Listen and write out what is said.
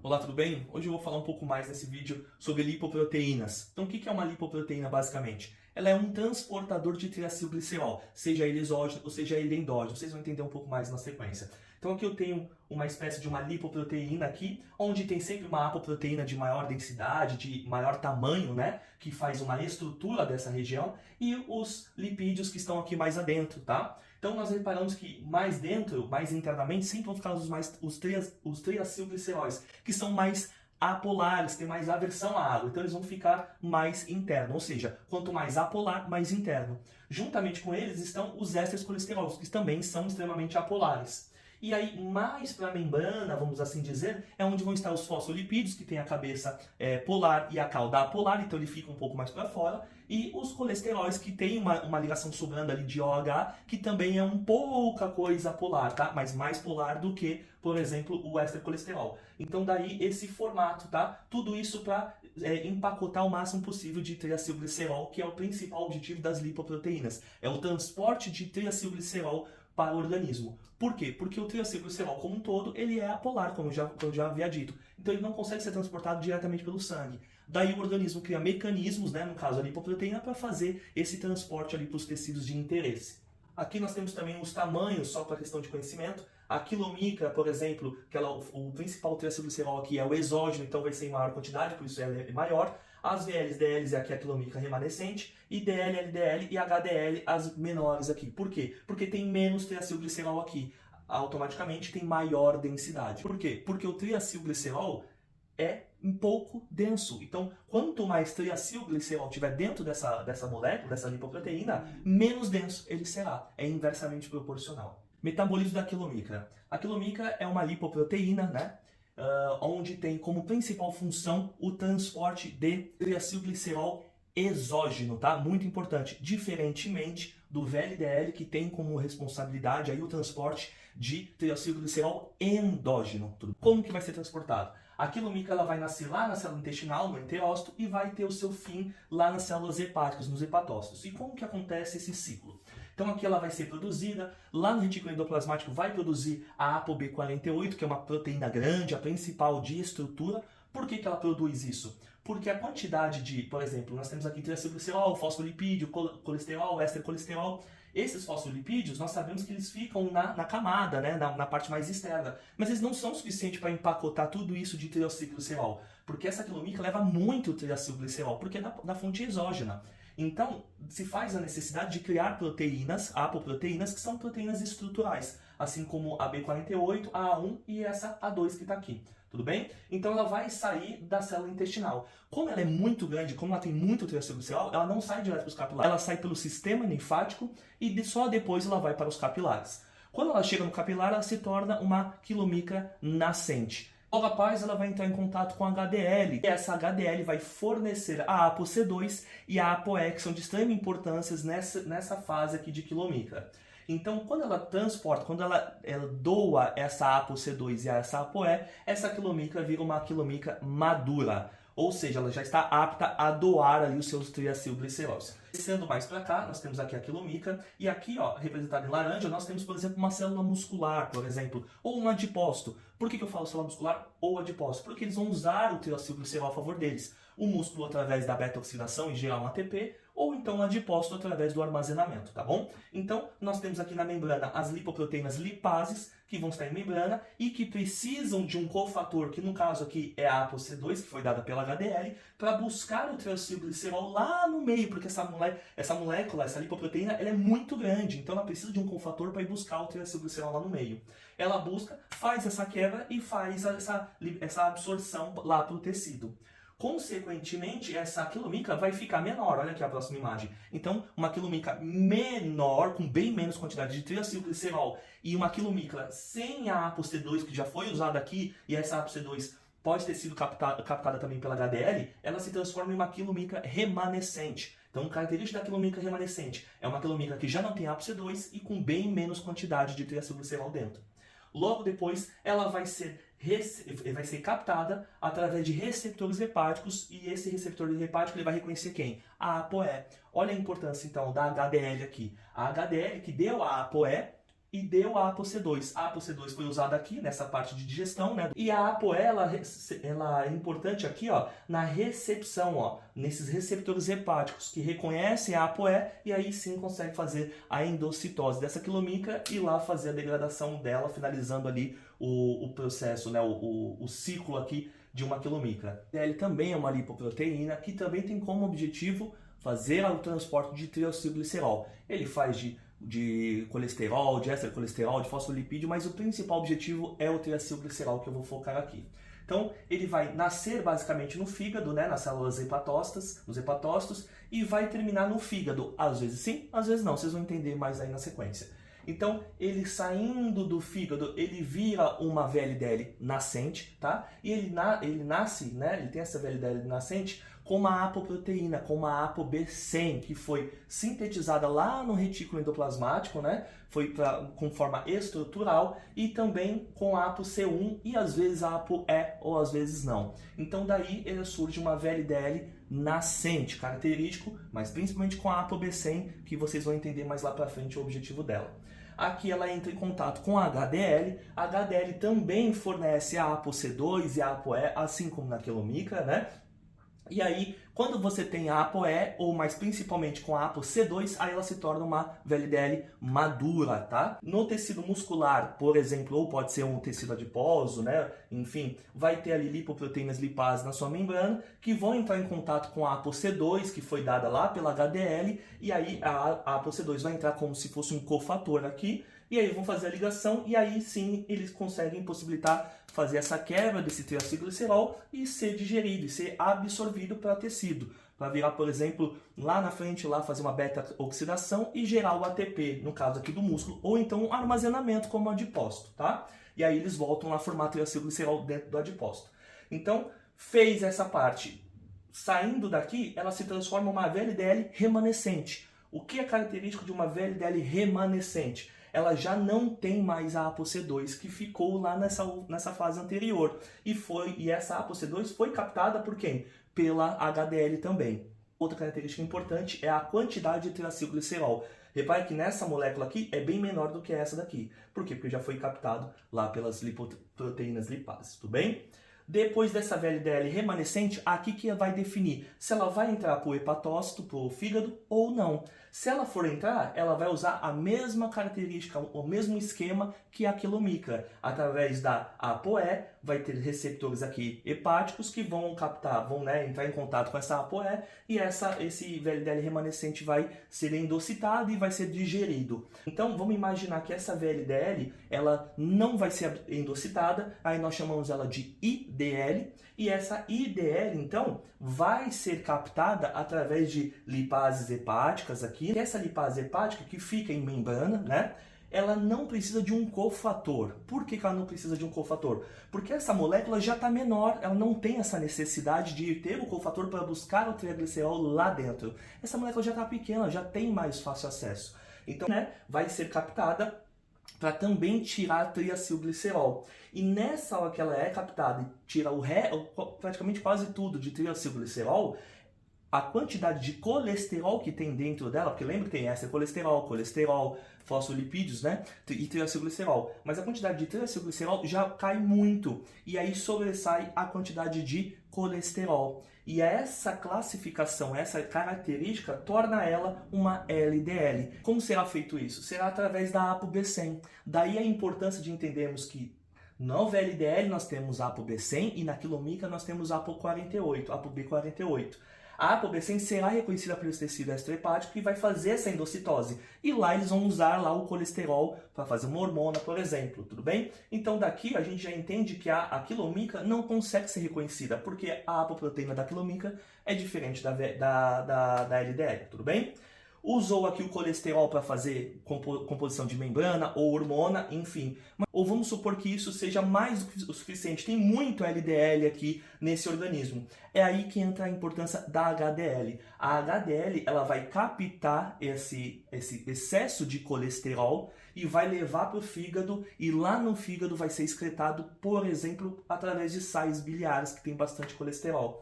Olá, tudo bem? Hoje eu vou falar um pouco mais nesse vídeo sobre lipoproteínas. Então, o que é uma lipoproteína basicamente? Ela é um transportador de triacilglicerol, seja ele exógeno ou seja ele endógeno. Vocês vão entender um pouco mais na sequência. Então, aqui eu tenho uma espécie de uma lipoproteína aqui, onde tem sempre uma apoproteína de maior densidade, de maior tamanho, né? Que faz uma estrutura dessa região, e os lipídios que estão aqui mais adentro, tá? Então nós reparamos que mais dentro, mais internamente, sempre vão ficar os triacilgliceróis, que são mais apolares, têm mais aversão à água, então eles vão ficar mais internos, ou seja, quanto mais apolar, mais interno. Juntamente com eles estão os ésteres colesteróis, que também são extremamente apolares. E aí, mais para a membrana, vamos assim dizer, é onde vão estar os fosfolipídios, que tem a cabeça polar e a cauda apolar, então ele fica um pouco mais para fora, e os colesteróis, que tem uma ligação sobrando ali de OH, que também é um pouca coisa polar, tá? Mas mais polar do que, por exemplo, o éster colesterol. Então daí esse formato, tá? Tudo isso para empacotar o máximo possível de triacilglicerol, que é o principal objetivo das lipoproteínas. É o transporte de triacilglicerol para o organismo. Por quê? Porque o triacilglicerol como um todo, ele é apolar, como eu já havia dito. Então ele não consegue ser transportado diretamente pelo sangue. Daí o organismo cria mecanismos, né, no caso a lipoproteína, para fazer esse transporte ali para os tecidos de interesse. Aqui nós temos também os tamanhos, só para questão de conhecimento. A quilomicra, por exemplo, que o principal triacilglicerol aqui é o exógeno, então vai ser em maior quantidade, por isso ela é maior. As VLs, DLs é aqui a quilomicra remanescente, e DL, LDL e HDL as menores aqui. Por quê? Porque tem menos triacilglicerol aqui. Automaticamente tem maior densidade. Por quê? Porque o triacilglicerol é um pouco denso. Então, quanto mais triacilglicerol tiver dentro dessa molécula, dessa lipoproteína, menos denso ele será. É inversamente proporcional. Metabolismo da quilomicra. A quilomicra é uma lipoproteína, né? Onde tem como principal função o transporte de triacilglicerol exógeno, tá? Muito importante. Diferentemente do VLDL, que tem como responsabilidade aí o transporte de triacilglicerol endógeno. Como que vai ser transportado? A quilomicra ela vai nascer lá na célula intestinal, no enterócito, e vai ter o seu fim lá nas células hepáticas, nos hepatócitos. E como que acontece esse ciclo? Então aqui ela vai ser produzida, lá no retículo endoplasmático vai produzir a ApoB48, que é uma proteína grande, a principal de estrutura. Por que ela produz isso? Porque a quantidade de, por exemplo, nós temos aqui triacilglicerol, fosfolipídio, colesterol, éster colesterol. Esses fosfolipídios, nós sabemos que eles ficam na camada, né, na parte mais externa. Mas eles não são suficientes para empacotar tudo isso de triacilglicerol. Porque essa quilomicra leva muito triacilglicerol, porque é na fonte exógena. Então, se faz a necessidade de criar proteínas, apoproteínas, que são proteínas estruturais, assim como a B48, a A1 e essa A2 que está aqui. Tudo bem? Então ela vai sair da célula intestinal. Como ela é muito grande, como ela tem muito triacilglicerol, ela não sai direto para os capilares. Ela sai pelo sistema linfático e só depois ela vai para os capilares. Quando ela chega no capilar, ela se torna uma quilomicra nascente. Logo após, ela vai entrar em contato com a HDL. E essa HDL vai fornecer a ApoC2 e a ApoE, que são de extrema importância nessa fase aqui de quilomicra. Então, quando ela transporta, quando ela doa essa ApoC2 e essa ApoE, essa quilomicra vira uma quilomicra madura. Ou seja, ela já está apta a doar ali os seus triacilgliceróis. Descendo mais para cá, nós temos aqui a quilomicra, e aqui, ó, representado em laranja, nós temos, por exemplo, uma célula muscular, por exemplo, ou um adipócito. Por que eu falo célula muscular ou adipócito? Porque eles vão usar o triacilglicerol a favor deles. O músculo através da beta-oxidação e gerar um ATP, ou então o adipócito através do armazenamento, tá bom? Então, nós temos aqui na membrana as lipoproteínas lipases, que vão estar em membrana e que precisam de um cofator, que no caso aqui é a ApoC2, que foi dada pela HDL, para buscar o triacilglicerol lá no meio, porque essa molécula, essa lipoproteína, ela é muito grande, então ela precisa de um cofator para ir buscar o triacilglicerol lá no meio. Ela busca, faz essa quebra e faz essa absorção lá para o tecido. Consequentemente, essa quilomicra vai ficar menor. Olha aqui a próxima imagem. Então, uma quilomicra menor, com bem menos quantidade de triacilglicerol, e uma quilomicra sem a ApoC2, que já foi usada aqui, e essa ApoC2 pode ter sido captada também pela HDL, ela se transforma em uma quilomicra remanescente. Então, característica da quilomicra remanescente é uma quilomicra que já não tem ApoC2 e com bem menos quantidade de triacilglicerol dentro. Logo depois, ela vai ser captada através de receptores hepáticos, e esse receptor hepático ele vai reconhecer quem? A ApoE. Olha a importância então da HDL aqui. A HDL que deu a ApoE e deu a ApoC2. A ApoC2 foi usada aqui nessa parte de digestão, né? E a ApoE, ela é importante aqui, ó, na recepção, ó, nesses receptores hepáticos que reconhecem a ApoE e aí sim consegue fazer a endocitose dessa quilomicra e lá fazer a degradação dela, finalizando ali o processo, né? O ciclo aqui de uma quilomicra. Ele também é uma lipoproteína que também tem como objetivo fazer o transporte de triacilglicerol. Ele faz de colesterol, de extracolesterol, de fosfolipídio, mas o principal objetivo é o triacilglicerol que eu vou focar aqui. Então, ele vai nascer basicamente no fígado, né, nas células hepatócitas, nos hepatócitos, e vai terminar no fígado. Às vezes sim, às vezes não. Vocês vão entender mais aí na sequência. Então, ele saindo do fígado, ele vira uma VLDL nascente, tá? E ele nasce, né? Ele tem essa VLDL nascente com uma apoproteína, com uma ApoB100, que foi sintetizada lá no retículo endoplasmático, né? Foi com forma estrutural e também com a ApoC1 e às vezes a ApoE ou às vezes não. Então daí ele surge uma VLDL nascente, característico, mas principalmente com a ApoB100, que vocês vão entender mais lá para frente o objetivo dela. Aqui ela entra em contato com a HDL. A HDL também fornece a ApoC2 e a ApoE, assim como na quilomicra, né? E aí, quando você tem a ApoE, ou mais principalmente com a ApoC2, aí ela se torna uma VLDL madura, tá? No tecido muscular, por exemplo, ou pode ser um tecido adiposo, né? Enfim, vai ter ali lipoproteínas lipases na sua membrana, que vão entrar em contato com a ApoC2, que foi dada lá pela HDL, e aí a ApoC2 vai entrar como se fosse um cofator aqui, e aí vão fazer a ligação, e aí sim eles conseguem possibilitar fazer essa quebra desse triacilglicerol e ser digerido, e ser absorvido para tecido, para virar, por exemplo, lá na frente, lá fazer uma beta-oxidação e gerar o ATP, no caso aqui do músculo, ou então um armazenamento como adipócito, tá? E aí eles voltam a formar triacilglicerol dentro do adipócito. Então, fez essa parte. Saindo daqui, ela se transforma em uma VLDL remanescente. O que é característico de uma VLDL remanescente? Ela já não tem mais a ApoC2 que ficou lá nessa fase anterior. E essa ApoC2 foi captada por quem? Pela HDL também. Outra característica importante é a quantidade de triacilglicerol. Repare que nessa molécula aqui é bem menor do que essa daqui. Por quê? Porque já foi captado lá pelas lipoproteínas lipases, tudo bem? Depois dessa VLDL remanescente, aqui que vai definir se ela vai entrar para o hepatócito, para o fígado ou não. Se ela for entrar, ela vai usar a mesma característica, o mesmo esquema que a quilomicra. Através da ApoE, vai ter receptores aqui hepáticos que vão captar, entrar em contato com essa ApoE e esse VLDL remanescente vai ser endocitado e vai ser digerido. Então, vamos imaginar que essa VLDL, ela não vai ser endocitada, aí nós chamamos ela de IDL, e essa IDL, então, vai ser captada através de lipases hepáticas aqui. E essa lipase hepática que fica em membrana, né? Ela não precisa de um cofator. Por que ela não precisa de um cofator? Porque essa molécula já está menor, ela não tem essa necessidade de ter o cofator para buscar o triglicerol lá dentro. Essa molécula já está pequena, já tem mais fácil acesso. Então, né, vai ser captada para também tirar triacilglicerol. E nessa hora que ela é captada e tira praticamente quase tudo de triacilglicerol, a quantidade de colesterol que tem dentro dela, porque lembra que tem colesterol, fosfolipídios, né? E triacilglicerol. Mas a quantidade de triacilglicerol já cai muito. E aí sobressai a quantidade de colesterol. E essa classificação, essa característica, torna ela uma LDL. Como será feito isso? Será através da ApoB100. Daí a importância de entendermos que na VLDL nós temos a ApoB100 e na quilomicra nós temos a ApoB48. A ApoB100 será reconhecida pelo tecido extrahepático e vai fazer essa endocitose. E lá eles vão usar lá o colesterol para fazer uma hormona, por exemplo, tudo bem? Então daqui a gente já entende que a quilomicra não consegue ser reconhecida, porque a apoproteína da quilomicra é diferente da LDL, tudo bem? Usou aqui o colesterol para fazer composição de membrana ou hormona, enfim. Ou vamos supor que isso seja mais do que o suficiente. Tem muito LDL aqui nesse organismo. É aí que entra a importância da HDL. A HDL ela vai captar esse excesso de colesterol e vai levar para o fígado, e lá no fígado vai ser excretado, por exemplo, através de sais biliares que tem bastante colesterol.